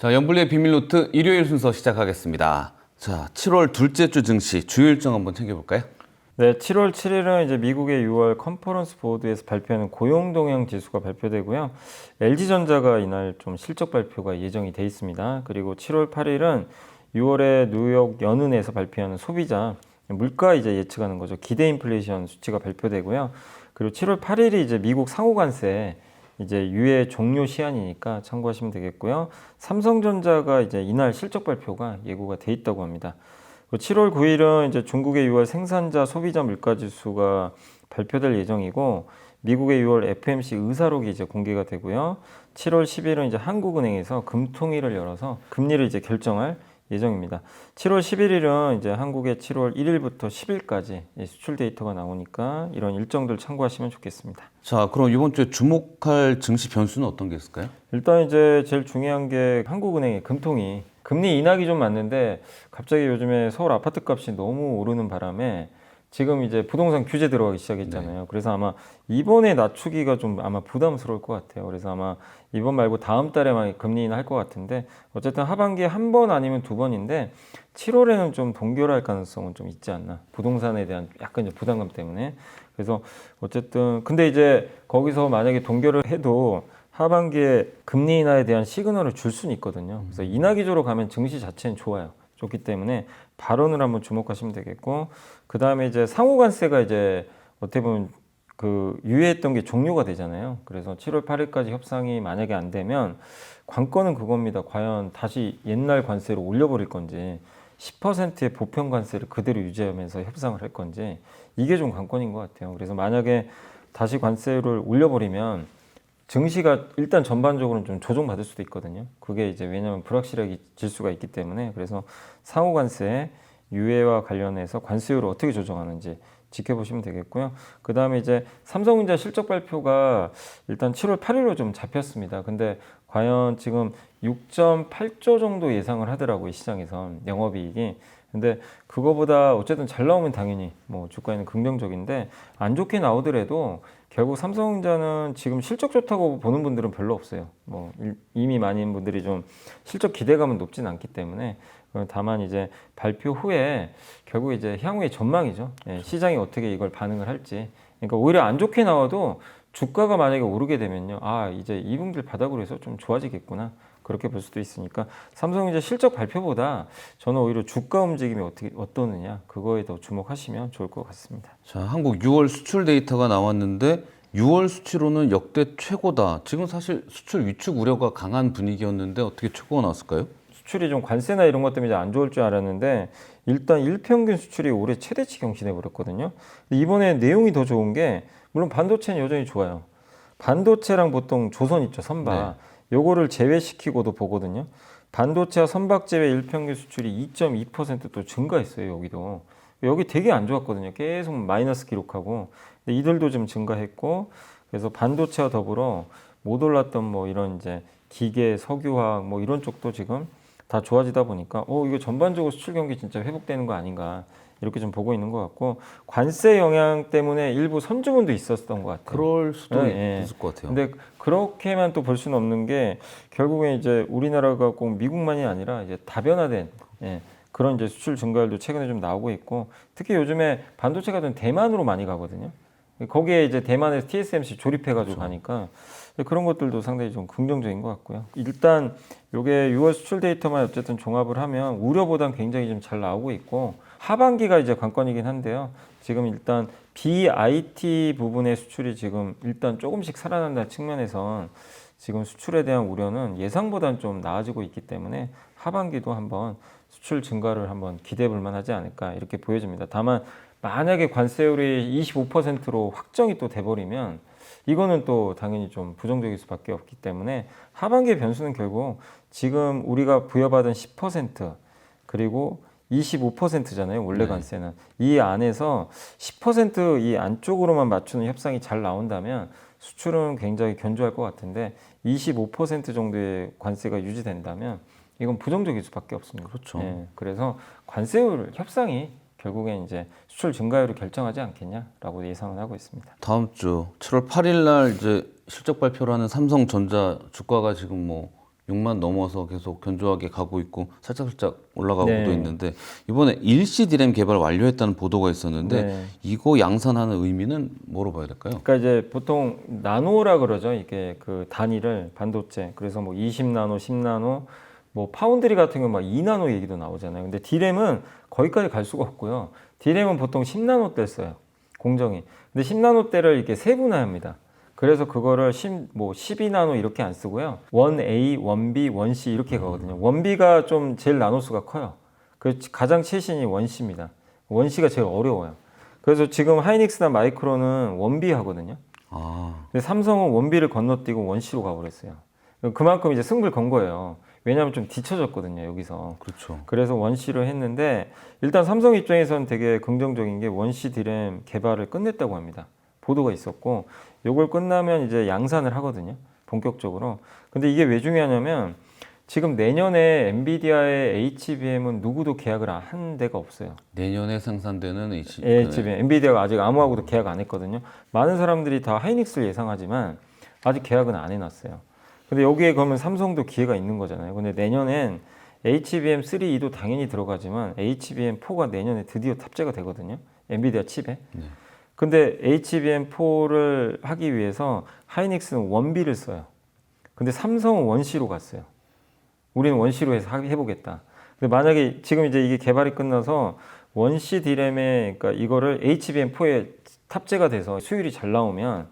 자, 연불리의 비밀노트 일요일 순서 시작하겠습니다. 자, 7월 둘째 주 증시 주요 일정 한번 챙겨볼까요? 네, 7월 7일은 이제 미국의 6월 컨퍼런스 보드에서 발표하는 고용 동향 지수가 발표되고요. LG전자가 이날 좀 실적 발표가 예정이 돼 있습니다. 그리고 7월 8일은 6월에 뉴욕 연은에서 발표하는 소비자 물가 이제 예측하는 거죠. 기대 인플레이션 수치가 발표되고요. 그리고 7월 8일이 이제 미국 상호 관세 이제 유예 종료 시한이니까 참고하시면 되겠고요. 삼성전자가 이제 이날 실적 발표가 예고가 돼 있다고 합니다. 7월 9일은 이제 중국의 6월 생산자 소비자 물가 지수가 발표될 예정이고 미국의 6월 FMC 의사록이 이제 공개가 되고요. 7월 10일은 이제 한국은행에서 금통위를 열어서 금리를 이제 결정할 예정입니다. 7월 11일은 이제 한국의 7월 1일부터 10일까지 수출 데이터가 나오니까 이런 일정들 참고하시면 좋겠습니다. 자, 그럼 이번 주에 주목할 증시 변수는 어떤 게 있을까요? 일단 이제 제일 중요한 게 한국은행의 금통위 금리 인하기 좀 맞는데 갑자기 요즘에 서울 아파트 값이 너무 오르는 바람에 지금 이제 부동산 규제 들어가기 시작했잖아요. 네. 그래서 아마 이번에 낮추기가 좀 아마 부담스러울 것 같아요. 그래서 아마 이번 말고 다음 달에만 금리 인하할 것 같은데 어쨌든 하반기에 한 번 아니면 두 번인데 7월에는 좀 동결할 가능성은 좀 있지 않나. 부동산에 대한 약간 이제 부담감 때문에. 그래서 어쨌든 근데 이제 거기서 만약에 동결을 해도 하반기에 금리 인하에 대한 시그널을 줄 수는 있거든요. 그래서 인하 기조로 가면 증시 자체는 좋아요. 좋기 때문에 발언을 한번 주목하시면 되겠고, 그 다음에 이제 상호관세가 이제 어떻게 보면 그 유예했던 게 종료가 되잖아요. 그래서 7월 8일까지 협상이 만약에 안 되면 관건은 그겁니다. 과연 다시 옛날 관세를 올려버릴 건지 10%의 보편 관세를 그대로 유지하면서 협상을 할 건지 이게 좀 관건인 것 같아요. 그래서 만약에 다시 관세를 올려버리면 증시가 일단 전반적으로는 좀 조정받을 수도 있거든요. 그게 이제 왜냐하면 불확실해질 수가 있기 때문에 그래서 상호 관세 유예와 관련해서 관세율을 어떻게 조정하는지 지켜보시면 되겠고요. 그 다음에 이제 삼성전자 실적 발표가 일단 7월 8일로 좀 잡혔습니다. 근데 과연 지금 6.8조 정도 예상을 하더라고요. 시장에서 영업이익이. 근데 그거보다 어쨌든 잘 나오면 당연히 뭐 주가에는 긍정적인데 안 좋게 나오더라도 결국 삼성전자는 지금 실적 좋다고 보는 분들은 별로 없어요. 뭐 이미 많은 분들이 좀 실적 기대감은 높진 않기 때문에 다만 이제 발표 후에 결국 이제 향후의 전망이죠. 시장이 어떻게 이걸 반응을 할지. 그러니까 오히려 안 좋게 나와도 주가가 만약에 오르게 되면요. 아, 이제 이 분기를 바닥으로 해서 좀 좋아지겠구나. 그렇게 볼 수도 있으니까 삼성전자 실적 발표보다 저는 오히려 주가 움직임이 어떠느냐 그거에 더 주목하시면 좋을 것 같습니다. 자, 한국 6월 수출 데이터가 나왔는데 6월 수치로는 역대 최고다. 지금 사실 수출 위축 우려가 강한 분위기였는데 어떻게 최고가 나왔을까요? 수출이 좀 관세나 이런 것 때문에 이제 안 좋을 줄 알았는데 일단 일평균 수출이 올해 최대치 경신해 버렸거든요. 이번에 내용이 더 좋은 게 물론 반도체는 여전히 좋아요. 반도체랑 보통 조선 있죠, 선박. 네. 요거를 제외시키고도 보거든요. 반도체와 선박 제외 일평균 수출이 2.2% 증가했어요, 여기도. 여기 되게 안 좋았거든요. 계속 마이너스 기록하고. 근데 이들도 좀 증가했고, 그래서 반도체와 더불어 못 올랐던 뭐 이런 이제 기계, 석유화학 뭐 이런 쪽도 지금 다 좋아지다 보니까, 이거 전반적으로 수출 경기 진짜 회복되는 거 아닌가. 이렇게 좀 보고 있는 것 같고 관세 영향 때문에 일부 선주문도 있었던 것 같아요. 그럴 수도 예. 있을 것 같아요. 근데 그렇게만 또 볼 수는 없는 게 결국에 이제 우리나라가 꼭 미국만이 아니라 이제 다변화된 그런 이제 수출 증가율도 최근에 좀 나오고 있고 특히 요즘에 반도체 같은 대만으로 많이 가거든요. 거기에 이제 대만에서 TSMC 조립해가지고 그렇죠. 가니까 그런 것들도 상당히 좀 긍정적인 것 같고요. 일단 요게 6월 수출 데이터만 어쨌든 종합을 하면 우려보단 굉장히 좀 잘 나오고 있고 하반기가 이제 관건이긴 한데요. 지금 일단 BIT 부분의 수출이 지금 일단 조금씩 살아난다는 측면에서 지금 수출에 대한 우려는 예상보다는 좀 나아지고 있기 때문에 하반기도 한번 수출 증가를 한번 기대해 볼 만하지 않을까 이렇게 보여집니다. 다만 만약에 관세율이 25%로 확정이 또 돼버리면 이거는 또 당연히 좀 부정적일 수밖에 없기 때문에 하반기의 변수는 결국 지금 우리가 부여받은 10% 그리고 25%잖아요. 원래 관세는. 이 안에서 10% 이 안쪽으로만 맞추는 협상이 잘 나온다면 수출은 굉장히 견조할 것 같은데 25% 정도의 관세가 유지된다면 이건 부정적일 수밖에 없습니다. 그렇죠. 그래서 관세율 협상이 결국엔 이제 수출 증가율을 결정하지 않겠냐라고 예상을 하고 있습니다. 다음 주 7월 8일 날 이제 실적 발표를 하는 삼성전자 주가가 지금 뭐 6만 넘어서 계속 견조하게 가고 있고 살짝 올라가고도 네. 있는데 이번에 일시 디램 개발 완료했다는 보도가 있었는데 네. 이거 양산하는 의미는 뭐로 봐야 될까요? 그러니까 이제 보통 나노라 그러죠. 이게 그 단위를 반도체. 그래서 뭐 20나노, 10나노, 뭐 파운드리 같은 경우 막 2나노 얘기도 나오잖아요. 근데 D램은 거기까지 갈 수가 없고요. D램은 보통 10나노대 써요. 공정이. 근데 10나노대를 이렇게 세분화합니다. 그래서 그거를 12나노 이렇게 안 쓰고요. 1A, 1B, 1C 이렇게 가거든요. 1B가 좀 제일 나노수가 커요. 그 가장 최신이 1C입니다. 1C가 제일 어려워요. 그래서 지금 하이닉스나 마이크론은 1B 하거든요. 아, 근데 삼성은 1B를 건너뛰고 1C로 가버렸어요. 그만큼 이제 승부를 건 거예요. 왜냐하면 좀 뒤쳐졌거든요, 여기서. 그렇죠. 그래서 1C로 했는데 일단 삼성 입장에서는 되게 긍정적인 게 1C 디램 개발을 끝냈다고 합니다. 보도가 있었고 요걸 끝나면 이제 양산을 하거든요. 본격적으로. 근데 이게 왜 중요하냐면 지금 내년에 엔비디아의 HBM은 누구도 계약을 한 데가 없어요. 내년에 생산되는 HBM, 엔비디아가 아직 아무하고도 계약 안 했거든요. 많은 사람들이 다 하이닉스를 예상하지만 아직 계약은 안 해놨어요. 근데 여기에 그러면 삼성도 기회가 있는 거잖아요. 근데 내년엔 HBM3E도 당연히 들어가지만 HBM4가 내년에 드디어 탑재가 되거든요. 엔비디아 칩에. 네. 근데 HBM4를 하기 위해서 하이닉스는 1B를 써요. 근데 삼성은 1C로 갔어요. 우리는 1C로 해서 해보겠다. 근데 만약에 지금 이제 이게 개발이 끝나서 1C 디램에 그러니까 이거를 HBM4에 탑재가 돼서 수율이 잘 나오면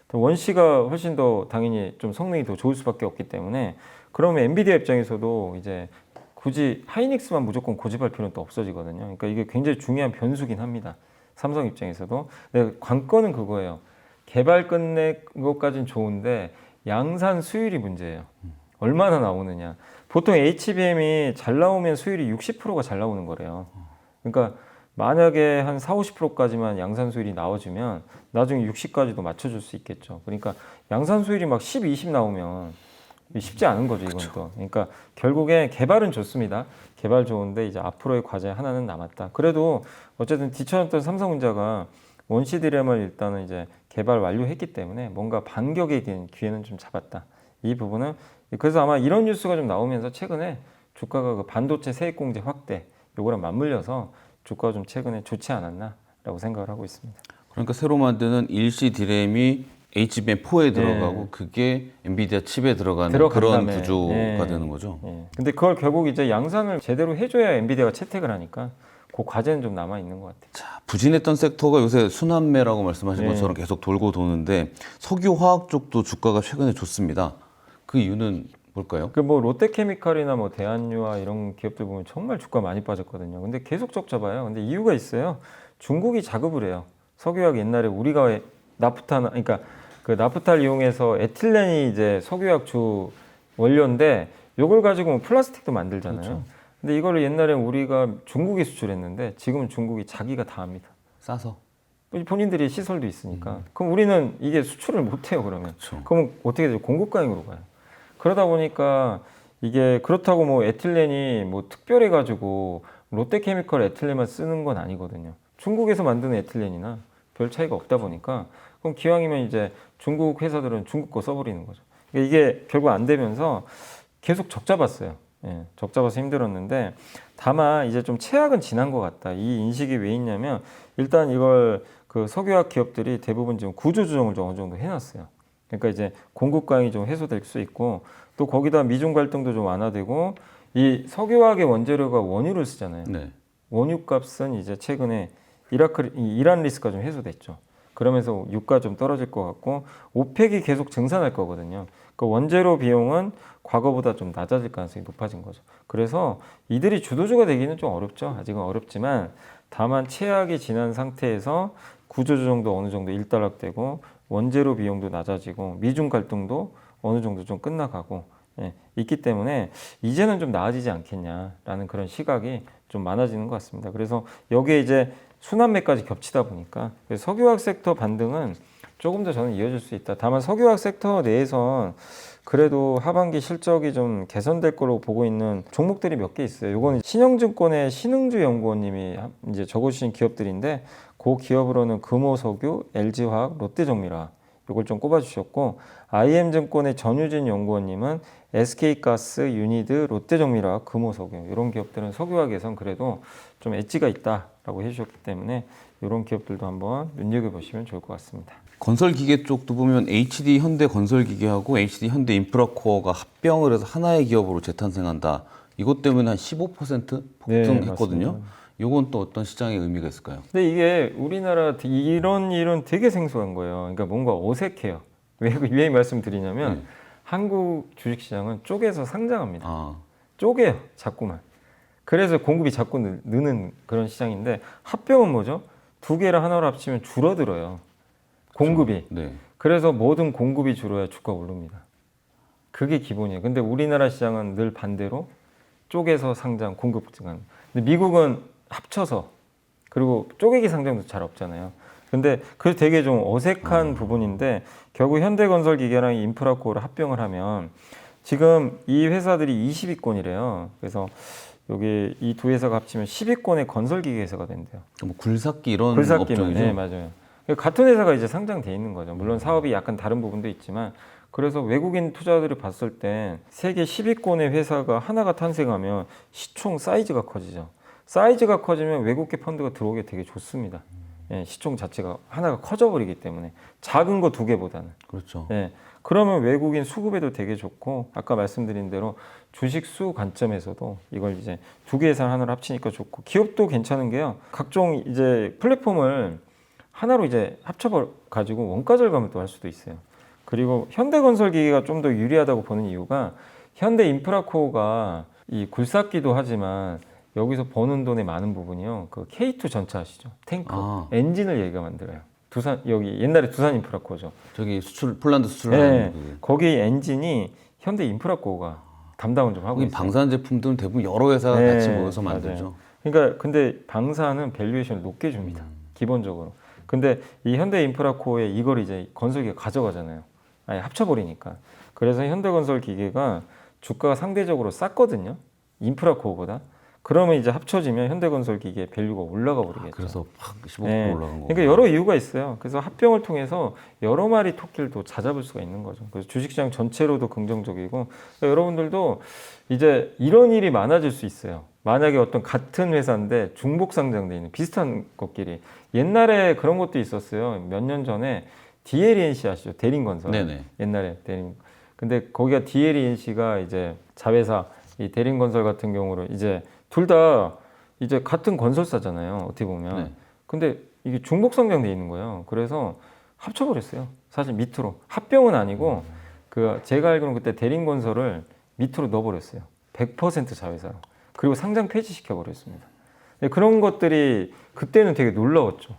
1C가 훨씬 더 당연히 좀 성능이 더 좋을 수밖에 없기 때문에 그러면 엔비디아 입장에서도 이제 굳이 하이닉스만 무조건 고집할 필요는 또 없어지거든요. 그러니까 이게 굉장히 중요한 변수긴 합니다. 삼성 입장에서도. 근데 관건은 그거예요. 개발 끝낸 것까지는 좋은데 양산 수율이 문제예요. 얼마나 나오느냐. 보통 HBM이 잘 나오면 수율이 60%가 잘 나오는 거래요. 그러니까 만약에 한 4, 50%까지만 양산 수율이 나와주면 나중에 60까지도 맞춰줄 수 있겠죠. 그러니까 양산 수율이 막 10, 20 나오면 쉽지 않은 거죠, 이건 또. 그러니까 결국에 개발은 좋습니다. 개발 좋은데 이제 앞으로의 과제 하나는 남았다. 그래도 어쨌든 뒤쳐졌던 삼성전자가 원시 디램을 일단은 이제 개발 완료했기 때문에 뭔가 반격의 기회는 좀 잡았다. 이 부분은 그래서 아마 이런 뉴스가 좀 나오면서 최근에 주가가 그 반도체 세액공제 확대 요거랑 맞물려서 주가가 좀 최근에 좋지 않았나라고 생각을 하고 있습니다. 그러니까 새로 만드는 일시 디램이 HBM4에 들어가고 그게 엔비디아 칩에 들어가는 그런 다음에, 구조가 되는 거죠. 근데 그걸 결국 이제 양산을 제대로 해줘야 엔비디아가 채택을 하니까 그 과제는 좀 남아 있는 것 같아요. 자, 부진했던 섹터가 요새 순환매라고 말씀하신 네. 것처럼 계속 돌고 도는데 석유화학 쪽도 주가가 최근에 좋습니다. 그 이유는 뭘까요? 그 뭐 롯데케미칼이나 뭐 대한유화 이런 기업들 보면 정말 주가 많이 빠졌거든요. 근데 계속 적자봐요. 근데 이유가 있어요. 중국이 자급을 해요. 석유화학 옛날에 우리가 그러니까 그 나프탈 이용해서 에틸렌이 이제 석유화학 주 원료인데 이걸 가지고 뭐 플라스틱도 만들잖아요. 그렇죠. 근데 이거를 옛날에 우리가 중국에 수출했는데 지금은 중국이 자기가 다 합니다. 싸서. 본인들이 시설도 있으니까. 그럼 우리는 이게 수출을 못 해요, 그러면. 그렇죠. 그럼 어떻게 되죠? 공급강으로 가요. 그러다 보니까 이게 그렇다고 뭐 에틸렌이 뭐 특별해 가지고 롯데케미컬 에틸렌만 쓰는 건 아니거든요. 중국에서 만드는 에틸렌이나 별 차이가 없다 보니까 그럼 기왕이면 이제 중국 회사들은 중국 거 써버리는 거죠. 그러니까 이게 결국 안 되면서 계속 적자 봤어요. 예, 적자 봐서 힘들었는데 다만 이제 좀 최악은 지난 것 같다. 이 인식이 왜 있냐면 일단 이걸 그 석유화학 기업들이 대부분 지금 구조조정을 좀 어느 정도 해놨어요. 그러니까 이제 공급강이 좀 해소될 수 있고 또 거기다 미중 갈등도 좀 완화되고 이 석유화학의 원재료가 원유를 쓰잖아요. 네. 원유 값은 이제 최근에 이란 리스크가 좀 해소됐죠. 그러면서 유가 좀 떨어질 것 같고 오펙이 계속 증산할 거거든요. 그 원재료 비용은 과거보다 좀 낮아질 가능성이 높아진 거죠. 그래서 이들이 주도주가 되기는 좀 어렵죠. 아직은 어렵지만 다만 최악이 지난 상태에서 구조조정도 어느 정도 일단락되고 원재료 비용도 낮아지고 미중 갈등도 어느 정도 좀 끝나가고 있기 때문에 이제는 좀 나아지지 않겠냐라는 그런 시각이 좀 많아지는 것 같습니다. 그래서 여기에 이제 순환매까지 겹치다 보니까 석유화학 섹터 반등은 조금 더 저는 이어질 수 있다. 다만 석유화학 섹터 내에선 그래도 하반기 실적이 좀 개선될 거로 보고 있는 종목들이 몇 개 있어요. 이거는 신영증권의 신흥주 연구원님이 이제 적어주신 기업들인데 그 기업으로는 금호석유, LG화학, 롯데정밀화 이걸 좀 꼽아주셨고 IM증권의 전유진 연구원님은 SK가스, 유니드, 롯데정밀화학, 금호석유 이런 기업들은 석유화계에선 그래도 좀 엣지가 있다라고 해주셨기 때문에 이런 기업들도 한번 눈여겨보시면 좋을 것 같습니다. 건설기계 쪽도 보면 HD 현대건설기계하고 HD 현대인프라코어가 합병을 해서 하나의 기업으로 재탄생한다. 이것 때문에 한 15% 폭등했거든요. 맞습니다. 이건 또 어떤 시장의 의미가 있을까요? 근데 이게 우리나라 이런 일은 되게 생소한 거예요. 그러니까 뭔가 어색해요. 왜 말씀드리냐면 한국 주식시장은 쪼개서 상장합니다. 아, 쪼개요, 자꾸만. 그래서 공급이 자꾸 느는 그런 시장인데 합병은 뭐죠? 두 개를 하나로 합치면 줄어들어요. 공급이. 네. 그래서 모든 공급이 줄어야 주가가 오릅니다. 그게 기본이에요. 근데 우리나라 시장은 늘 반대로 쪼개서 상장, 공급 증강. 근데 미국은 합쳐서 그리고 쪼개기 상장도 잘 없잖아요. 근데 그 되게 좀 어색한 부분인데 결국 현대건설기계랑 인프라코어를 합병을 하면 지금 이 회사들이 20위권이래요. 그래서 여기 이 두 회사가 합치면 10위권의 건설기계 회사가 된대요. 뭐 굴삭기 이런 굴삭기는 업종이죠. 네, 맞아요. 같은 회사가 이제 상장돼 있는 거죠. 물론 사업이 약간 다른 부분도 있지만 그래서 외국인 투자자들이 봤을 때 세계 10위권의 회사가 하나가 탄생하면 시총 사이즈가 커지죠. 사이즈가 커지면 외국계 펀드가 들어오기 되게 좋습니다. 예, 시총 자체가 하나가 커져버리기 때문에 작은 거 두 개보다는. 그렇죠. 예, 그러면 외국인 수급에도 되게 좋고 아까 말씀드린 대로 주식 수 관점에서도 이걸 이제 두 개 회사 하나로 합치니까 좋고 기업도 괜찮은 게요. 각종 이제 플랫폼을 하나로 이제 합쳐 가지고 원가 절감을 또 할 수도 있어요. 그리고 현대건설기계가 좀 더 유리하다고 보는 이유가 현대인프라코어가 이 굴삭기도 하지만 여기서 버는 돈의 많은 부분이요. 그 K2 전차 아시죠? 탱커 아. 엔진을 얘가 만들어요. 두산 여기 옛날에 두산인프라코어죠. 저기 폴란드 수출하는 네, 그게. 거기 엔진이 현대인프라코어가 담당을 좀 하고 거기 있어요. 방산 제품들은 대부분 여러 회사가 네, 같이 모여서 맞아요. 만들죠. 그러니까 근데 방사는 밸류에이션을 높게 줍니다. 기본적으로. 근데 이 현대인프라코어에 이걸 이제 건설기가 가져가잖아요. 아예 합쳐버리니까. 그래서 현대건설기계가 주가가 상대적으로 쌌거든요. 인프라코어보다. 그러면 이제 합쳐지면 현대건설기계 밸류가 올라가 버리겠죠. 그래서 팍 15% 네. 올라간 거. 그러니까 여러 이유가 있어요. 그래서 합병을 통해서 여러 마리 토끼를 또 찾아볼 수가 있는 거죠. 그래서 주식시장 전체로도 긍정적이고 그러니까 여러분들도 이제 이런 일이 많아질 수 있어요. 만약에 어떤 같은 회사인데 중복 상장돼 있는 비슷한 것끼리 옛날에 그런 것도 있었어요. 몇 년 전에 DLENC 아시죠? 대림건설. 네네. 옛날에 대림. 근데 거기가 DLENC가 이제 자회사 이 대림건설 같은 경우로 이제 둘 다 이제 같은 건설사잖아요. 어떻게 보면. 네. 근데 이게 중복 상장돼 있는 거예요. 그래서 합쳐버렸어요. 사실 밑으로 합병은 아니고 그 제가 알기로는 그때 대림건설을 밑으로 넣어버렸어요. 100% 자회사로. 그리고 상장 폐지시켜 버렸습니다. 그런 것들이 그때는 되게 놀라웠죠.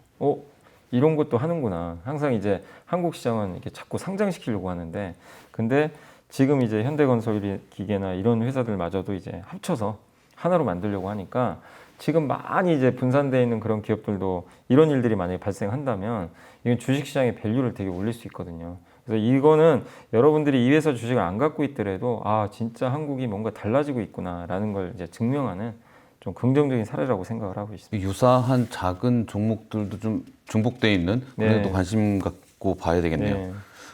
이런 것도 하는구나. 항상 이제 한국 시장은 이렇게 자꾸 상장시키려고 하는데, 근데 지금 이제 현대건설기계나 이런 회사들마저도 이제 합쳐서 하나로 만들려고 하니까 지금 많이 이제 분산되어 있는 그런 기업들도 이런 일들이 만약에 발생한다면 이건 주식시장의 밸류를 되게 올릴 수 있거든요. 그래서 이거는 여러분들이 이 회사 주식을 안 갖고 있더라도 진짜 한국이 뭔가 달라지고 있구나라는 걸 이제 증명하는 좀 긍정적인 사례라고 생각을 하고 있습니다. 유사한 작은 종목들도 좀 중복돼 있는 그래도 네. 관심 갖고 봐야 되겠네요. 네.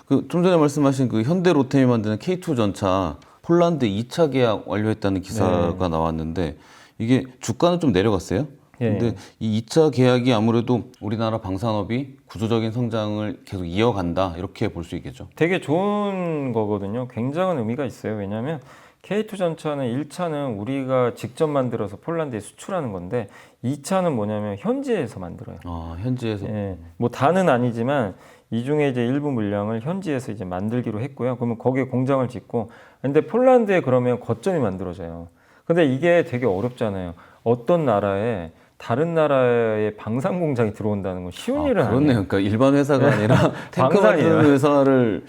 그 좀 전에 말씀하신 그 현대로템이 만드는 K2 전차 폴란드 2차 계약 완료했다는 기사가 나왔는데 이게 주가는 좀 내려갔어요. 예. 근데 이 2차 계약이 아무래도 우리나라 방산업이 구조적인 성장을 계속 이어간다 이렇게 볼 수 있겠죠. 되게 좋은 거거든요. 굉장한 의미가 있어요. 왜냐하면 K2 전차는 1차는 우리가 직접 만들어서 폴란드에 수출하는 건데 2차는 뭐냐면 현지에서 만들어요. 현지에서 예, 뭐 다는 아니지만 이 중에 이제 일부 물량을 현지에서 이제 만들기로 했고요. 그러면 거기에 공장을 짓고, 근데 폴란드에 그러면 거점이 만들어져요. 근데 이게 되게 어렵잖아요. 어떤 나라에 다른 나라의 방산 공장이 들어온다는 건 쉬운 일은 그렇네요. 아니에요. 그러니까 일반 회사가 아니라 탱크 방산이에요. 만드는 회사를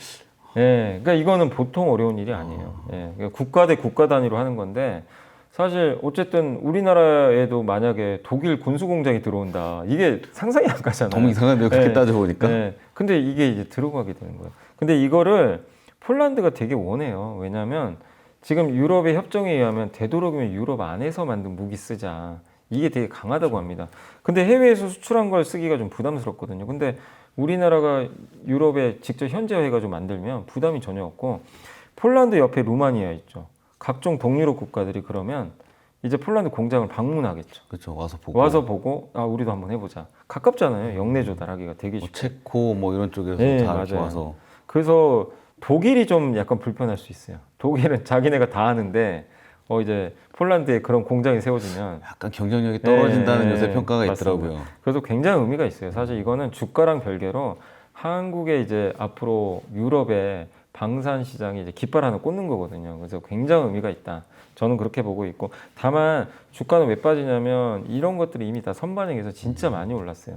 예, 그러니까 이거는 보통 어려운 일이 아니에요. 예, 그러니까 국가 대 국가 단위로 하는 건데 사실 어쨌든 우리나라에도 만약에 독일 군수 공장이 들어온다, 이게 상상이 안 가잖아요. 너무 이상한데요. 그렇게 네. 따져보니까. 네. 근데 이게 이제 들어가게 되는 거예요. 근데 이거를 폴란드가 되게 원해요. 왜냐하면 지금 유럽의 협정에 의하면 되도록이면 유럽 안에서 만든 무기 쓰자. 이게 되게 강하다고 합니다. 근데 해외에서 수출한 걸 쓰기가 좀 부담스럽거든요. 근데 우리나라가 유럽에 직접 현지화 해가지고 만들면 부담이 전혀 없고 폴란드 옆에 루마니아 있죠. 각종 동유럽 국가들이 그러면 이제 폴란드 공장을 방문하겠죠. 그렇죠. 와서 보고 아 우리도 한번 해보자. 가깝잖아요. 영내 조달하기가 되게 뭐 쉽고. 체코 뭐 이런 쪽에서 네, 다 이렇게 맞아요. 와서 그래서 독일이 좀 약간 불편할 수 있어요. 독일은 자기네가 다 하는데 이제 폴란드에 그런 공장이 세워지면 약간 경쟁력이 떨어진다는 네, 요새 평가가 맞습니다. 있더라고요. 그래서 굉장히 의미가 있어요. 사실 이거는 주가랑 별개로 한국의 이제 앞으로 유럽의 방산 시장이 이제 깃발 하나 꽂는 거거든요. 그래서 굉장히 의미가 있다. 저는 그렇게 보고 있고 다만 주가는 왜 빠지냐면 이런 것들이 이미 다 선반영해서 진짜 많이 올랐어요.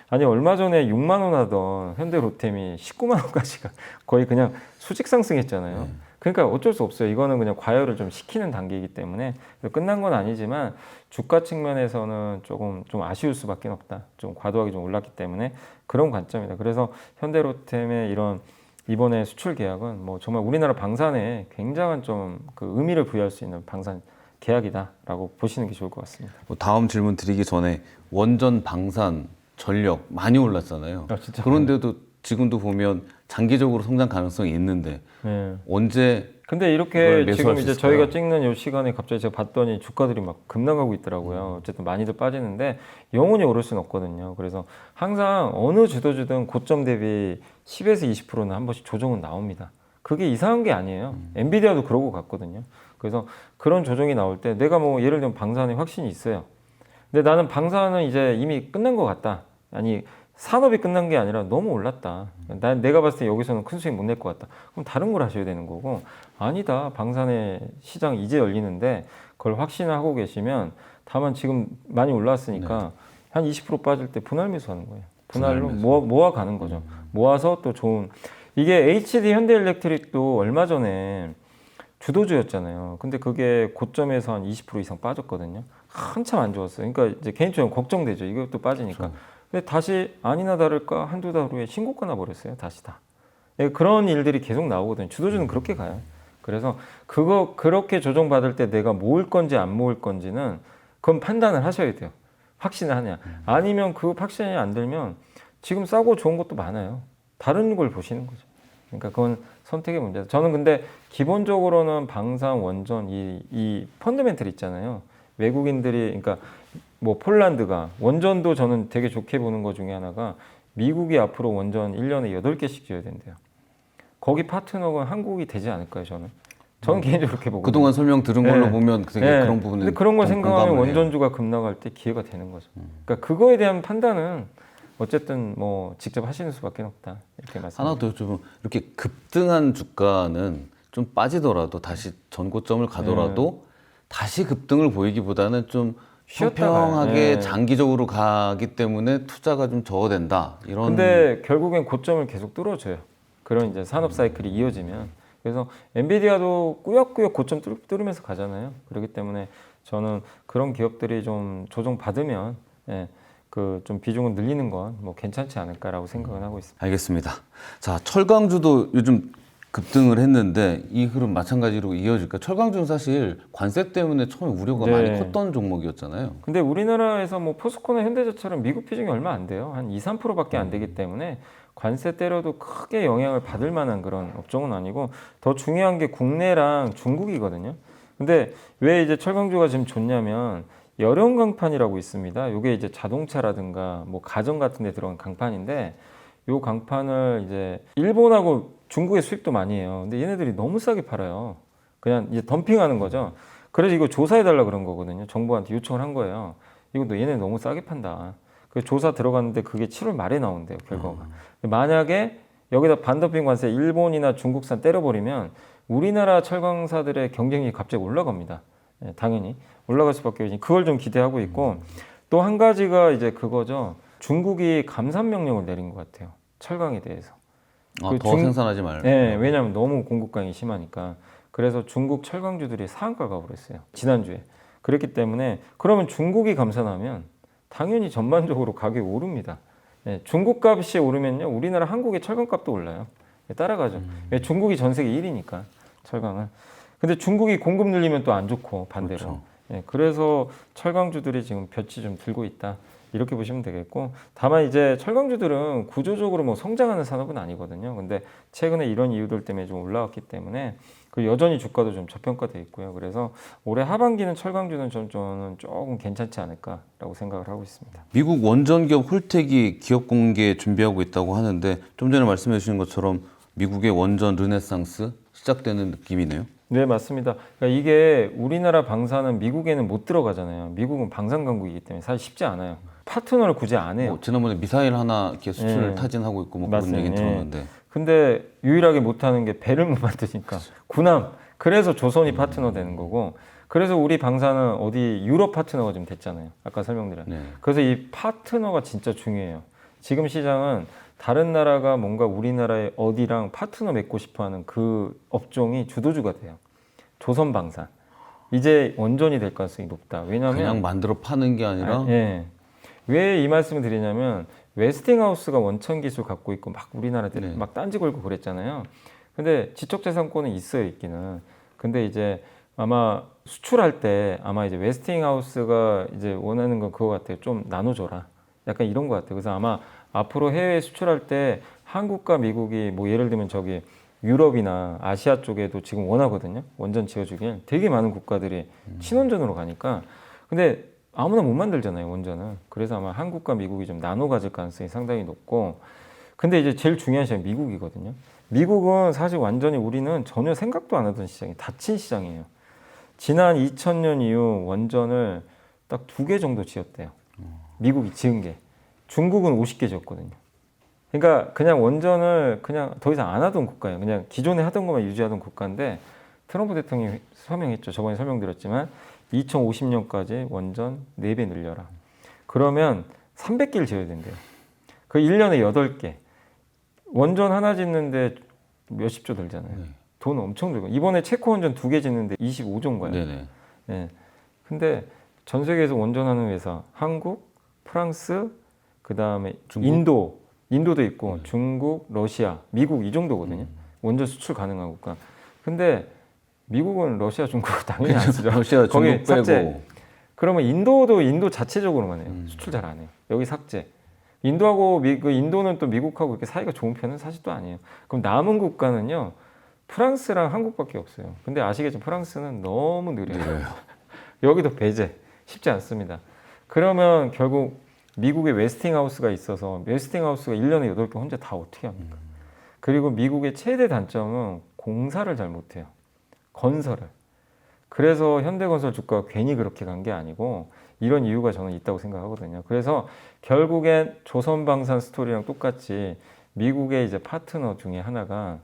아니 얼마 전에 6만 원 하던 현대로템이 19만 원까지가 거의 그냥 수직 상승했잖아요. 그러니까 어쩔 수 없어요. 이거는 그냥 과열을 좀 시키는 단계이기 때문에 끝난 건 아니지만 주가 측면에서는 조금 좀 아쉬울 수밖에 없다. 좀 과도하게 좀 올랐기 때문에 그런 관점이다. 그래서 현대로템의 이런 이번에 수출 계약은 뭐 정말 우리나라 방산에 굉장한 좀 그 의미를 부여할 수 있는 방산 계약이다라고 보시는 게 좋을 것 같습니다. 뭐 다음 질문 드리기 전에 원전, 방산, 전력 많이 올랐잖아요. 아, 진짜? 그런데도 지금도 보면 장기적으로 성장 가능성이 있는데 네. 언제 근데 이걸 이렇게 매수할 지금 수 이제 있을까요? 저희가 찍는 이 시간에 갑자기 제가 봤더니 주가들이 막 급락하고 있더라고요. 어쨌든 많이들 빠지는데 영원히 오를 수는 없거든요. 그래서 항상 어느 주도주든 고점 대비 10에서 20%는 한 번씩 조정은 나옵니다. 그게 이상한 게 아니에요. 엔비디아도 그러고 갔거든요. 그래서 그런 조정이 나올 때 내가 뭐 예를 들면 방산에 확신이 있어요. 근데 나는 방산은 이제 이미 끝난 것 같다. 아니 산업이 끝난 게 아니라 너무 올랐다. 내가 봤을 때 여기서는 큰 수익 못 낼 것 같다. 그럼 다른 걸 하셔야 되는 거고 아니다. 방산의 시장 이제 열리는데 그걸 확신하고 계시면 다만 지금 많이 올랐으니까 한 20% 빠질 때 분할 매수하는 거예요. 분할로 분할 매수. 모아 가는 거죠. 모아서 또 좋은 이게 HD 현대일렉트릭도 얼마 전에 주도주였잖아요. 근데 그게 고점에서 한 20% 이상 빠졌거든요. 한참 안 좋았어요. 그러니까 이제 개인적으로 걱정되죠. 이것도 빠지니까. 그렇죠. 근데 다시 아니나 다를까 한두 달 후에 신고가 나버렸어요. 다시 다. 예, 그런 일들이 계속 나오거든요. 주도주는 그렇게 가요. 그래서 그렇게 조정받을 때 내가 모을 건지 안 모을 건지는 그건 판단을 하셔야 돼요. 확신을 하냐. 아니면 그 확신이 안 들면 지금 싸고 좋은 것도 많아요. 다른 걸 보시는 거죠. 그러니까 그건 선택의 문제다. 저는 근데 기본적으로는 방산, 원전 이 펀더멘털 있잖아요. 외국인들이 그러니까 뭐 폴란드가 원전도 저는 되게 좋게 보는 것 중에 하나가 미국이 앞으로 원전 1년에 8개씩 지어야 된대요. 거기 파트너가 한국이 되지 않을까요, 저는 개인적으로 그렇게 보고. 그동안 설명 들은 걸로 네. 보면 되게 네. 그런 부분은 근데 그런 걸 좀 생각하면 공감을 해요. 원전주가 급락할 때 기회가 되는 거죠. 그러니까 그거에 대한 판단은 어쨌든 뭐 직접 하시는 수밖에 없다. 이렇게 말씀. 하나 더 좀 이렇게 급등한 주가는 좀 빠지더라도 다시 전고점을 가더라도 다시 급등을 보이기보다는 좀 쉬었다가, 평평하게 네. 장기적으로 가기 때문에 투자가 좀 적어된다. 이런 근데 결국엔 고점을 계속 뚫어줘요. 그런 이제 산업 사이클이 이어지면. 그래서 엔비디아도 꾸역꾸역 고점 뚫으면서 가잖아요. 그렇기 때문에 저는 그런 기업들이 좀 조정 받으면 그 좀 비중을 늘리는 건 뭐 괜찮지 않을까라고 생각을 하고 있습니다. 알겠습니다. 자, 철강주도 요즘 급등을 했는데 이 흐름 마찬가지로 이어질까? 철강주는 사실 관세 때문에 처음에 우려가 네. 많이 컸던 종목이었잖아요. 근데 우리나라에서 뭐 포스코나 현대자처럼 미국 비중이 얼마 안 돼요. 한 2, 3%밖에 안 되기 때문에 관세 때려도 크게 영향을 받을 만한 그런 업종은 아니고 더 중요한 게 국내랑 중국이거든요. 근데 왜 이제 철강주가 지금 좋냐면 여령 강판이라고 있습니다. 이게 이제 자동차라든가 뭐 가전 같은 데 들어간 강판인데 요 강판을 이제 일본하고 중국에 수입도 많이 해요. 근데 얘네들이 너무 싸게 팔아요. 그냥 이제 덤핑하는 거죠. 그래서 이거 조사해달라 그런 거거든요. 정부한테 요청을 한 거예요. 이거 얘네 너무 싸게 판다. 그 조사 들어갔는데 그게 7월 말에 나온대요, 결과가. 만약에 여기다 반덤핑 관세 일본이나 중국산 때려버리면 우리나라 철강사들의 경쟁력이 갑자기 올라갑니다. 예, 당연히 올라갈 수밖에 없으니 그걸 좀 기대하고 있고 또 한 가지가 이제 그거죠. 중국이 감산 명령을 내린 것 같아요. 철강에 대해서. 아, 그 더 생산하지 말고. 네, 왜냐하면 너무 공급강이 심하니까. 그래서 중국 철강주들이 상한가 가버렸어요. 지난주에. 그랬기 때문에 그러면 중국이 감산하면 당연히 전반적으로 가격이 오릅니다. 네, 중국 값이 오르면요, 우리나라 한국의 철강 값도 올라요. 따라가죠. 왜? 중국이 전 세계 1위니까 철강은. 근데 중국이 공급 늘리면 또 안 좋고 반대로. 그렇죠. 예, 그래서 철강주들이 지금 볕이 좀 들고 있다. 이렇게 보시면 되겠고, 다만 이제 철강주들은 구조적으로 뭐 성장하는 산업은 아니거든요. 근데 최근에 이런 이유들 때문에 좀 올라왔기 때문에 그 여전히 주가도 좀 저평가돼 있고요. 그래서 올해 하반기는 철강주는 저는 조금 괜찮지 않을까라고 생각을 하고 있습니다. 미국 원전 기업 홀텍이 기업 공개 준비하고 있다고 하는데 좀 전에 말씀해 주신 것처럼 미국의 원전 르네상스 시작되는 느낌이네요. 네, 맞습니다. 그러니까 이게 우리나라 방사는 미국에는 못 들어가잖아요. 미국은 방산 강국이기 때문에 사실 쉽지 않아요. 파트너를 굳이 안 해요. 뭐 지난번에 미사일 하나 이렇게 수출 예. 타진하고 있고 뭐 그런 맞습니다. 얘기는 예. 들었는데 근데 유일하게 못하는 게 배를 못 만드니까 군함. 그래서 조선이 파트너 되는 거고, 그래서 우리 방사는 어디 유럽 파트너가 좀 됐잖아요. 아까 설명드린. 네. 그래서 이 파트너가 진짜 중요해요. 지금 시장은 다른 나라가 뭔가 우리나라의 어디랑 파트너 맺고 싶어하는 그 업종이 주도주가 돼요. 조선방산. 이제 원전이 될 가능성이 높다. 왜냐하면 그냥 만들어 파는 게 아니라 예. 왜 이 말씀을 드리냐면 웨스팅하우스가 원천 기술 갖고 있고 막 우리나라들이 네. 막 딴지 걸고 그랬잖아요. 근데 지적재산권은 있어요, 있기는. 근데 이제 아마 수출할 때 아마 이제 웨스팅하우스가 이제 원하는 건 그거 같아요. 좀 나눠줘라. 약간 이런 것 같아요. 그래서 아마 앞으로 해외 수출할 때 한국과 미국이 뭐 예를 들면 저기 유럽이나 아시아 쪽에도 지금 원하거든요. 원전 지어주길. 되게 많은 국가들이 친원전으로 가니까. 근데 아무나 못 만들잖아요, 원전은. 그래서 아마 한국과 미국이 좀 나눠 가질 가능성이 상당히 높고. 근데 이제 제일 중요한 시장이 미국이거든요. 미국은 사실 완전히 우리는 전혀 생각도 안 하던 시장이 닫힌 시장이에요. 지난 2000년 이후 원전을 딱 2개 정도 지었대요. 미국이 지은 게. 중국은 50개 지었거든요. 그러니까 그냥 원전을 그냥 더 이상 안 하던 국가예요. 그냥 기존에 하던 것만 유지하던 국가인데 트럼프 대통령이 서명했죠. 저번에 설명드렸지만 2050년까지 원전 4배 늘려라. 그러면 300개를 지어야 된대요. 그 1년에 8개. 원전 하나 짓는데 몇십 조 들잖아요. 돈 엄청 들고. 이번에 체코 원전 2개 짓는데 25조인가요? 네네. 네. 근데 전 세계에서 원전하는 회사, 한국, 프랑스, 그 다음에 인도도 있고 중국, 러시아, 미국 이 정도거든요. 원전 수출 가능한 국가. 근데 미국은 러시아, 중국 당연히 안 쓰죠. 러시아, 거기 중국 삭제. 빼고 그러면 인도도 인도 자체적으로만 해요. 수출 잘 안 해요. 여기 삭제. 인도하고 그 인도는 또 미국하고 이렇게 사이가 좋은 편은 사실 또 아니에요. 그럼 남은 국가는요. 프랑스랑 한국밖에 없어요. 근데 아시겠죠? 프랑스는 너무 느려요. 여기도 배제 쉽지 않습니다. 그러면 결국 미국에 웨스팅하우스가 있어서 웨스팅하우스가 1년에 8개 혼자 다 어떻게 합니까? 그리고 미국의 최대 단점은 공사를 잘 못해요. 건설을. 그래서 현대건설 주가가 괜히 그렇게 간 게 아니고 이런 이유가 저는 있다고 생각하거든요. 그래서 결국엔 조선방산 스토리랑 똑같이 미국의 이제 파트너 중에 하나가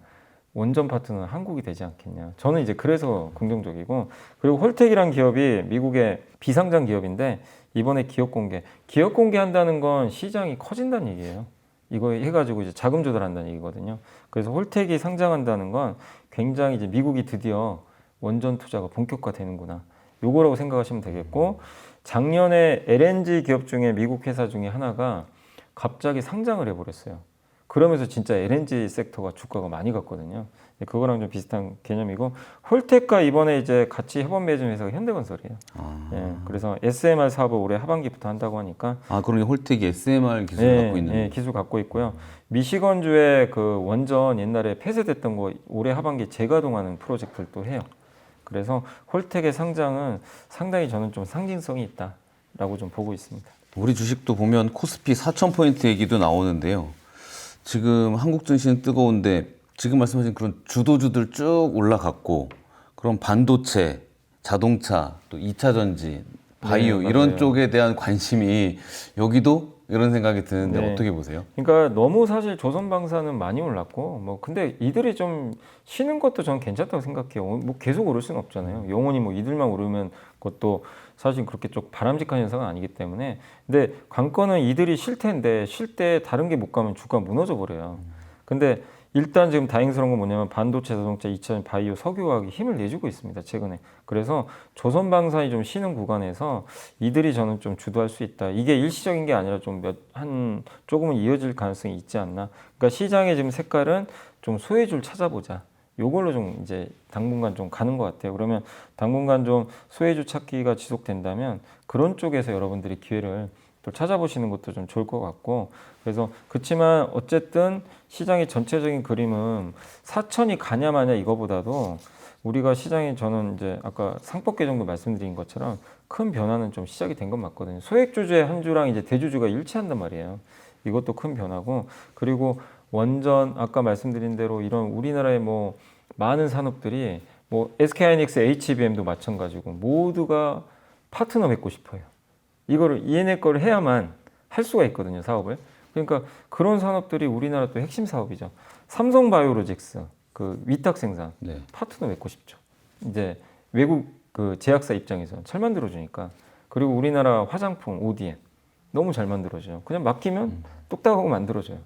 원전 파트너는 한국이 되지 않겠냐. 저는 이제 그래서 긍정적이고, 그리고 홀텍이란 기업이 미국의 비상장 기업인데 이번에 기업 공개한다는 건 시장이 커진다는 얘기예요. 이거 해가지고 이제 자금 조달한다는 얘기거든요. 그래서 홀텍이 상장한다는 건 굉장히 이제 미국이 드디어 원전 투자가 본격화되는구나. 요거라고 생각하시면 되겠고, 작년에 LNG 기업 중에 미국 회사 중에 하나가 갑자기 상장을 해버렸어요. 그러면서 진짜 LNG 섹터가 주가가 많이 갔거든요. 그거랑 좀 비슷한 개념이고, 홀텍과 이번에 이제 같이 협업 맺은 회사가 현대건설이에요. 예, 그래서 SMR 사업을 올해 하반기부터 한다고 하니까. 그런 게 홀텍이 SMR 기술을 갖고 있는. 예, 기술 갖고 있고요. 미시건주의 그 원전 옛날에 폐쇄됐던 거 올해 하반기 재가동하는 프로젝트를 해요. 그래서 홀텍의 상장은 상당히 저는 좀 상징성이 있다라고 좀 보고 있습니다. 우리 주식도 보면 코스피 4,000포인트 얘기도 나오는데요. 지금 한국 증시는 뜨거운데 지금 말씀하신 그런 주도주들 쭉 올라갔고, 그럼 반도체, 자동차, 또 2차 전지, 바이오 네, 이런 맞아요. 쪽에 대한 관심이 여기도 이런 생각이 드는데 네. 어떻게 보세요? 그러니까 너무 사실 조선방사는 많이 올랐고, 뭐 근데 이들이 좀 쉬는 것도 저는 괜찮다고 생각해요. 뭐 계속 오를 수는 없잖아요. 영원히 뭐 이들만 오르면 그것도 사실 그렇게 좀 바람직한 현상은 아니기 때문에. 근데 관건은 이들이 쉴 텐데 쉴 때 다른 게 못 가면 주가 무너져 버려요. 근데 일단 지금 다행스러운 건 뭐냐면 반도체, 자동차, 2차 바이오, 석유화학이 힘을 내주고 있습니다, 최근에. 그래서 조선방산이 좀 쉬는 구간에서 이들이 저는 좀 주도할 수 있다. 이게 일시적인 게 아니라 좀 조금은 이어질 가능성이 있지 않나. 그러니까 시장의 지금 색깔은 좀 소외줄 찾아보자. 요걸로 좀 이제 당분간 좀 가는 것 같아요. 그러면 당분간 좀 소외주 찾기가 지속된다면 그런 쪽에서 여러분들이 기회를 또 찾아보시는 것도 좀 좋을 것 같고 그래서 그렇지만 어쨌든 시장의 전체적인 그림은 4천이 가냐 마냐 이거보다도 우리가 시장에 저는 이제 아까 상법계 정도 말씀드린 것처럼 큰 변화는 좀 시작이 된 건 맞거든요. 소액주주의 한 주랑 이제 대주주가 일치한단 말이에요. 이것도 큰 변화고 그리고 원전 아까 말씀드린 대로 이런 우리나라의 뭐 많은 산업들이 뭐 SK하이닉스, HBM도 마찬가지고 모두가 파트너 맺고 싶어요. 이거를 얘네 거를 해야만 할 수가 있거든요, 사업을. 그러니까 그런 산업들이 우리나라 또 핵심 사업이죠. 삼성바이오로직스 그 위탁 생산 네. 파트너 맺고 싶죠. 이제 외국 그 제약사 입장에서 잘 만들어주니까 그리고 우리나라 화장품 ODM 너무 잘 만들어줘요. 그냥 맡기면 뚝딱하고 만들어줘요.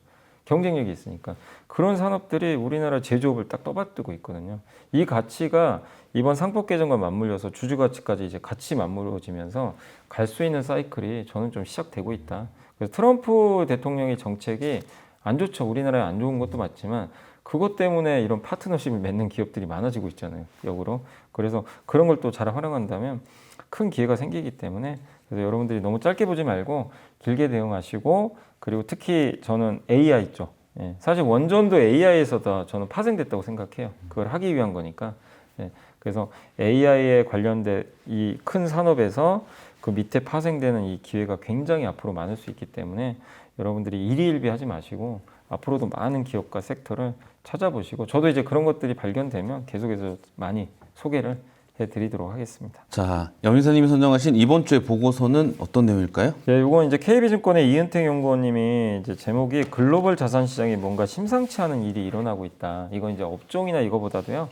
경쟁력이 있으니까 그런 산업들이 우리나라 제조업을 딱 떠받들고 있거든요. 이 가치가 이번 상법 개정과 맞물려서 주주 가치까지 이제 같이 맞물어지면서 갈 수 있는 사이클이 저는 좀 시작되고 있다. 그래서 트럼프 대통령의 정책이 안 좋죠. 우리나라에 안 좋은 것도 맞지만 그것 때문에 이런 파트너십을 맺는 기업들이 많아지고 있잖아요. 역으로. 그래서 그런 걸 또 잘 활용한다면 큰 기회가 생기기 때문에 그래서 여러분들이 너무 짧게 보지 말고 길게 대응하시고 그리고 특히 저는 AI 있죠. 예, 사실 원전도 AI에서 다 저는 파생됐다고 생각해요. 그걸 하기 위한 거니까. 예, 그래서 AI에 관련된 이 큰 산업에서 그 밑에 파생되는 이 기회가 굉장히 앞으로 많을 수 있기 때문에 여러분들이 일희일비하지 마시고 앞으로도 많은 기업과 섹터를 찾아보시고 저도 이제 그런 것들이 발견되면 계속해서 많이 소개를 해드리도록 하겠습니다. 자, 염인사님이 선정하신 이번 주의 보고서는 어떤 내용일까요? 네, 이건 이제 KB증권의 이은택 연구원님이 이제 제목이 글로벌 자산 시장에 뭔가 심상치 않은 일이 일어나고 있다. 이건 이제 업종이나 이거보다도요.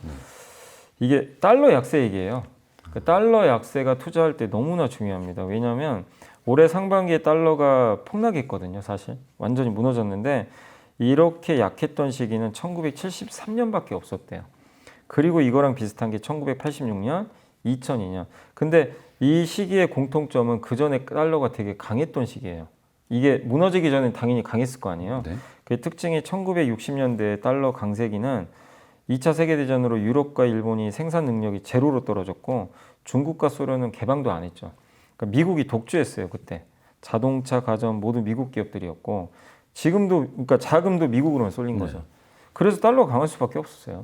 이게 달러 약세 얘기예요. 그 달러 약세가 투자할 때 너무나 중요합니다. 왜냐하면 올해 상반기에 달러가 폭락했거든요. 사실 완전히 무너졌는데 이렇게 약했던 시기는 1973년밖에 없었대요. 그리고 이거랑 비슷한 게 1986년, 2002년. 근데 이 시기의 공통점은 그 전에 달러가 되게 강했던 시기예요. 이게 무너지기 전에 당연히 강했을 거 아니에요. 네. 그 특징이 1960년대 달러 강세기는 2차 세계대전으로 유럽과 일본이 생산 능력이 제로로 떨어졌고 중국과 소련은 개방도 안 했죠. 그러니까 미국이 독주했어요. 그때. 자동차, 가전 모두 미국 기업들이었고 지금도 그러니까 자금도 미국으로만 쏠린 거죠. 그래서 달러가 강할 수밖에 없었어요.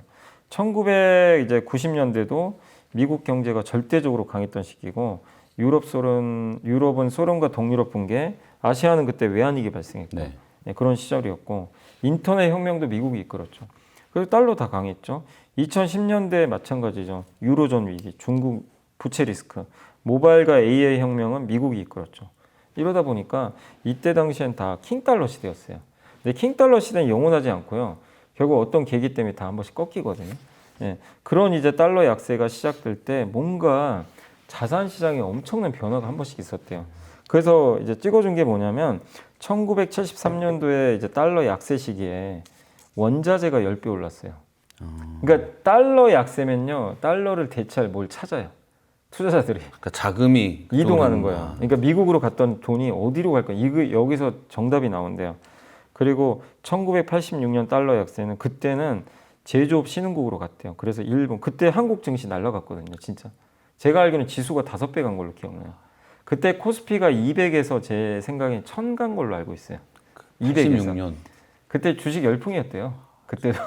1990년대도 미국 경제가 절대적으로 강했던 시기고 유럽은 소련과 동유럽 붕괴, 아시아는 그때 외환위기 발생했고 네. 네, 그런 시절이었고 인터넷 혁명도 미국이 이끌었죠. 그래서 달러 다 강했죠. 2010년대 마찬가지죠. 유로존 위기, 중국 부채 리스크, 모바일과 AI 혁명은 미국이 이끌었죠. 이러다 보니까 이때 당시엔 다 킹달러 시대였어요. 근데 킹달러 시대는 영원하지 않고요. 결국 어떤 계기 때문에 다 한 번씩 꺾이거든요. 예, 그런 이제 달러 약세가 시작될 때 뭔가 자산 시장에 엄청난 변화가 한 번씩 있었대요. 그래서 이제 찍어준 게 뭐냐면 1973년도에 이제 달러 약세 시기에 원자재가 10배 올랐어요. 그러니까 달러 약세면요, 달러를 대체할 뭘 찾아요. 투자자들이. 그러니까 자금이 이동하는 그쪽으로 거야. 그러니까 미국으로 갔던 돈이 어디로 갈까? 이거 여기서 정답이 나온대요. 그리고 1986년 달러 약세는 그때는 제조업 신흥국으로 갔대요. 그래서 일본 그때 한국 증시 날라갔거든요. 진짜. 제가 알기로는 지수가 5배 간 걸로 기억나요. 그때 코스피가 200에서 제 생각에 1000 간 걸로 알고 있어요. 200에서. 86년. 그때 주식 열풍이었대요. 그때도.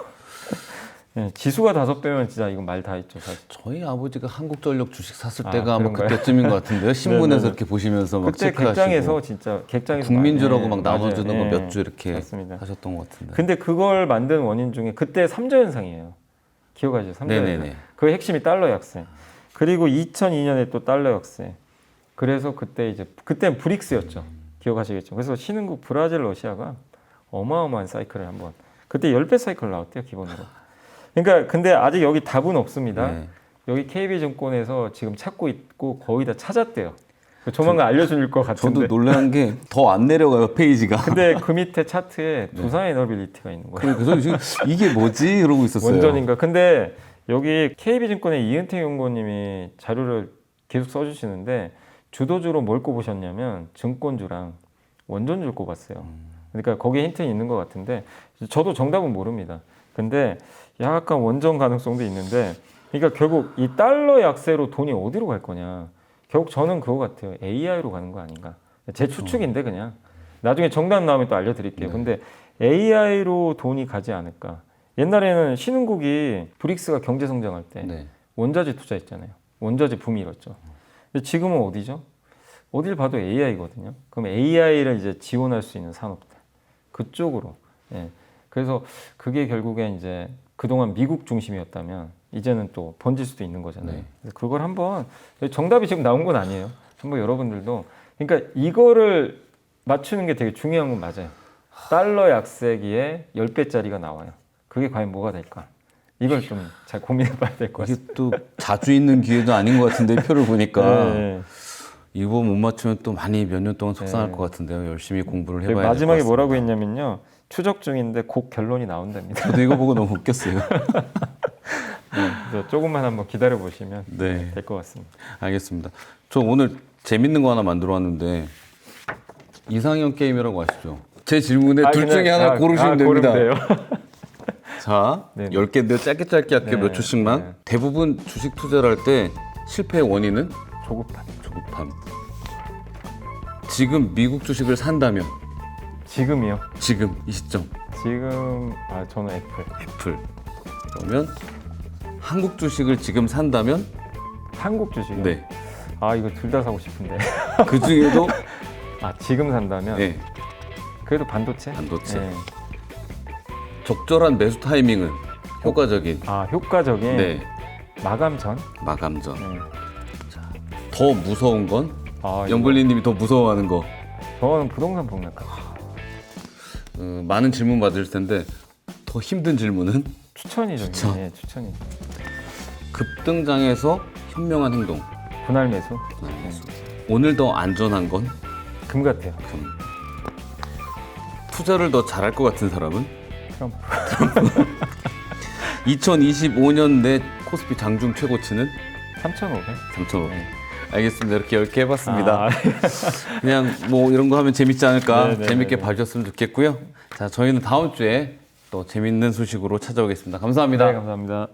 네, 지수가 5배면 진짜 이건 말 다 했죠. 사실. 저희 아버지가 한국전력 주식 샀을 아, 때가 아마 그런가요? 그때쯤인 것 같은데요. 신문에서 네네네. 이렇게 보시면서 막 그때 체크하시고 객장에서 진짜 객장에서 국민주라고 많이- 막 나눠주는 맞아요. 거 몇 주 이렇게 맞습니다. 하셨던 것 같은데. 근데 그걸 만든 원인 중에 그때 3조 현상이에요. 기억하시죠? 3조 현상. 네네네. 그 핵심이 달러 약세. 그리고 2002년에 또 달러 약세. 그래서 그때는 브릭스였죠. 기억하시겠죠? 그래서 신흥국 브라질, 러시아가 어마어마한 사이클을 한번 그때 10배 사이클 나왔대요, 기본으로. 그러니까 근데 아직 여기 답은 없습니다. 네. 여기 KB증권에서 지금 찾고 있고 거의 다 찾았대요. 조만간 알려줄 것 같은데. 저도 놀란 게 더 안 내려가요, 페이지가. 근데 그 밑에 차트에 두산 에너빌리티가 있는 거예요. 그래서 지금 이게 뭐지? 이러고 있었어요. 원전인가? 근데 여기 KB증권의 이은택 연구원님이 자료를 계속 써주시는데 주도주로 뭘 꼽으셨냐면 증권주랑 원전주를 꼽았어요. 그러니까 거기에 힌트는 있는 것 같은데 저도 정답은 모릅니다. 근데 약간 원전 가능성도 있는데 그러니까 결국 이 달러 약세로 돈이 어디로 갈 거냐. 결국 저는 그거 같아요. AI로 가는 거 아닌가. 제 추측인데 그냥 나중에 정답 나오면 또 알려드릴게요. 네. 근데 AI로 돈이 가지 않을까. 옛날에는 신흥국이 브릭스가 경제 성장할 때 네. 원자재 투자했잖아요. 원자재 붐이 일었죠. 근데 지금은 어디죠? 어딜 봐도 AI거든요. 그럼 AI를 이제 지원할 수 있는 산업들 그쪽으로. 예. 그래서 그게 결국에 이제 그동안 미국 중심이었다면 이제는 또 번질 수도 있는 거잖아요. 네. 그래서 그걸 한번 정답이 지금 나온 건 아니에요. 한번 여러분들도 그러니까 이거를 맞추는 게 되게 중요한 건 맞아요. 달러 약세기에 10배짜리가 나와요. 그게 과연 뭐가 될까? 이걸 좀 잘 고민해 봐야 될 것 이게 같습니다. 또 자주 있는 기회도 아닌 것 같은데 표를 보니까 네. 이거 못 맞추면 또 많이 몇 년 동안 속상할 네. 것 같은데요. 열심히 공부를 여기 해봐야 될 것 마지막에 같습니다. 뭐라고 했냐면요. 추적 중인데 곧 결론이 나온답니다. 저도 이거 보고 너무 웃겼어요. 그래서 조금만 한번 기다려 보시면 네, 될 것 같습니다. 알겠습니다. 저 오늘 재밌는 거 하나 만들어 왔는데 이상형 게임이라고 아시죠? 제 질문에 둘 중에 하나 고르시면 됩니다. 고르면 돼요. 자, 네네. 10개인데 짧게 할게요. 네, 몇 초씩만. 네. 대부분 주식 투자를 할 때 실패의 원인은 조급한. 조급함. 지금 미국 주식을 산다면 지금이요. 지금 이 시점 지금 저는 애플. 애플. 그러면 한국 주식을 지금 산다면 한국 주식이요. 네. 이거 둘 다 사고 싶은데. 그 중에도 지금 산다면 네, 그래도 반도체. 반도체. 네. 적절한 매수 타이밍은 효과적인 효과적인 네, 마감 전. 마감 전. 네. 더 무서운 건 이거 영블리님이 더 무서워하는 거. 저는 부동산 폭락가. 많은 질문 받을 텐데 더 힘든 질문은 추천이죠. 추천. 네, 추천이. 급등장에서 현명한 행동. 분할 매수. 오늘 더 안전한 건 금 같아요. 투자를 더 잘할 것 같은 사람은 트럼프. 2025년 내 코스피 장중 최고치는 3,500. 3,500. 네. 알겠습니다. 이렇게 10개 해봤습니다. 그냥 뭐 이런 거 하면 재밌지 않을까. 네네네네. 재밌게 봐주셨으면 좋겠고요. 자, 저희는 다음 주에 또 재밌는 소식으로 찾아오겠습니다. 감사합니다. 네, 감사합니다.